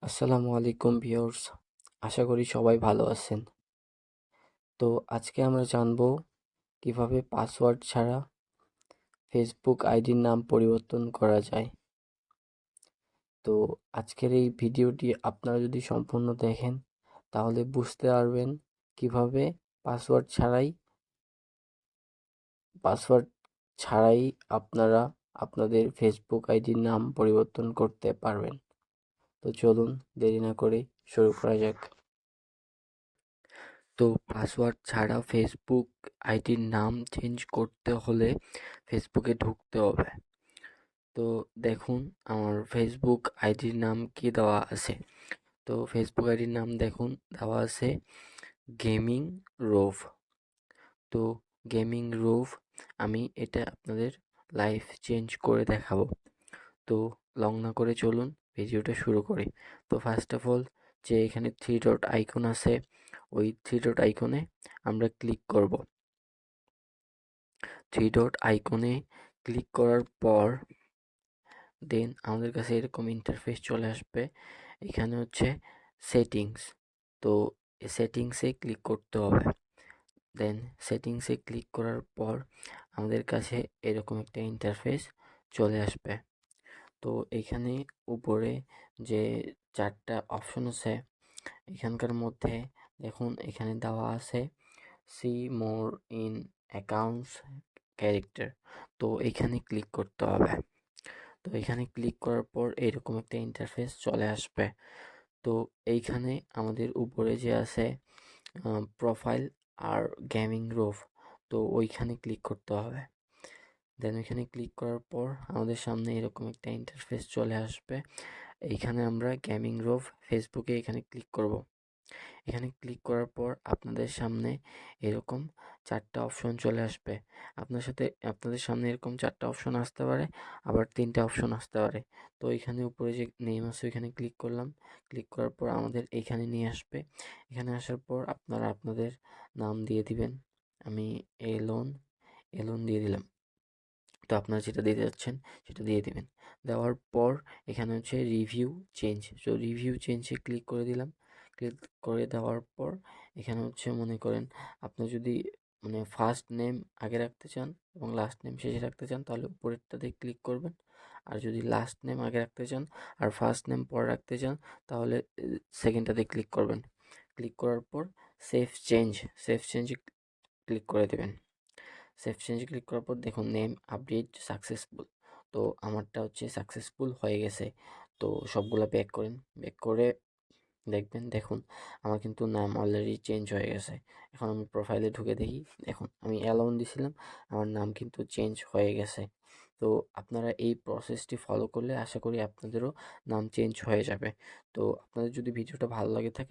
আসসালামু আলাইকুম ভিউয়ার্স, আশা করি সবাই ভালো আছেন। তো আজকে আমরা জানবো কিভাবে পাসওয়ার্ড ছাড়া ফেসবুক আইডির নাম পরিবর্তন করা যায়। তো আজকের এই ভিডিওটি আপনারা যদি সম্পূর্ণ দেখেন তাহলে বুঝতে পারবেন কিভাবে পাসওয়ার্ড ছাড়াই পাসওয়ার্ড ছাড়াই আপনারা আপনাদের ফেসবুক আইডির নাম পরিবর্তন করতে পারবেন। তো চলুন দেরি না করে শুরু করা যাক। তো পাসওয়ার্ড ছাড়া ফেসবুক আইডির নাম চেঞ্জ করতে হলে ফেসবুকে ঢুকতে হবে। তো দেখুন আমার ফেসবুক আইডির নাম কি দেওয়া আছে। তো ফেসবুক আইডির নাম দেখুন দেওয়া আছে গেমিং রোভ। তো গেমিং রোভ আমি এটা আপনাদের লাইভ চেঞ্জ করে দেখাবো। তো লং না করে চলুন ভিডিওটা শুরু করি। তো ফার্স্ট অফ অল যে এখানে থ্রি ডট আইকন আছে ওই থ্রি ডট আইকনে আমরা ক্লিক করব। থ্রি ডট আইকনে ক্লিক করার পর দেন আমাদের কাছে এরকম ইন্টারফেস চলে আসবে। এখানে হচ্ছে সেটিংস। তো সেটিংসে ক্লিক করতে হবে। দেন সেটিংসে ক্লিক করার পর আমাদের কাছে এরকম একটা ইন্টারফেস চলে আসবে। তো এখানে উপরে যে চারটা অপশন আছে এখানকার মধ্যে দেখুন এখানে দেওয়া আছে see more in accounts character. তো এখানে ক্লিক করতে হবে। তো এখানে ক্লিক করার পর এরকম একটা ইন্টারফেস চলে আসবে। তো এইখানে আমাদের উপরে যে আছে প্রোফাইল আর গেমিং রোভ, তো ওইখানে ক্লিক করতে হবে। দেন ওইখানে ক্লিক করার পর আমাদের সামনে এরকম একটা ইন্টারফেস চলে আসবে। এইখানে আমরা গেমিং রোভ ফেসবুকে এখানে ক্লিক করব। এখানে ক্লিক করার পর আপনাদের সামনে এরকম চারটা অপশন চলে আসবে। আপনাদের সামনে এরকম চারটা অপশন আসতে পারে, আবার তিনটা অপশন আসতে পারে। তো এখানে উপরে যে নেম আছে ওইখানে ক্লিক করলাম। ক্লিক করার পর আমাদের এখানে নিয়ে আসবে। এখানে আসার পর আপনারা আপনাদের নাম দিয়ে দিবেন। আমি এলোন এলোন দিয়ে দিলাম। তো আপনারা যেটা দিতে যাচ্ছেন সেটা দিয়ে দিবেন। দেওয়ার পর এখানে হচ্ছে রিভিউ চেঞ্জ। তো রিভিউ চেঞ্জে ক্লিক করে দিলাম। ক্লিক করে দেওয়ার পর এখানে হচ্ছে মনে করেন আপনি যদি মানে ফার্স্ট নেম আগে রাখতে চান এবং লাস্ট নেম শেষে রাখতে চান তাহলে উপরেরটাতে ক্লিক করবেন। আর যদি লাস্ট নেম আগে রাখতে চান আর ফার্স্ট নেম পরে রাখতে চান তাহলে সেকেন্ডটাতে ক্লিক করবেন। ক্লিক করার পর সেভ চেঞ্জে ক্লিক করে দেবেন। সেভ চেঞ্জে ক্লিক করার পর দেখুন নেম আপডেট সাকসেসফুল। তো আমারটা হচ্ছে সাকসেসফুল হয়ে গেছে। তো সবগুলা ব্যাক করেন, ব্যাক করে দেখবেন দেখুন আমার কিন্তু নাম অলরেডি চেঞ্জ হয়ে গেছে। এখন আমি প্রোফাইলে ঢুকে দেখি, দেখুন আমি অ্যালাউন দিছিলাম, আমার নাম কিন্তু চেঞ্জ হয়ে গেছে। তো আপনারা এই প্রসেসটি ফলো করলে আশা করি আপনাদেরও নাম চেঞ্জ হয়ে যাবে। তো আপনাদের যদি ভিডিওটা ভালো লাগে থাকে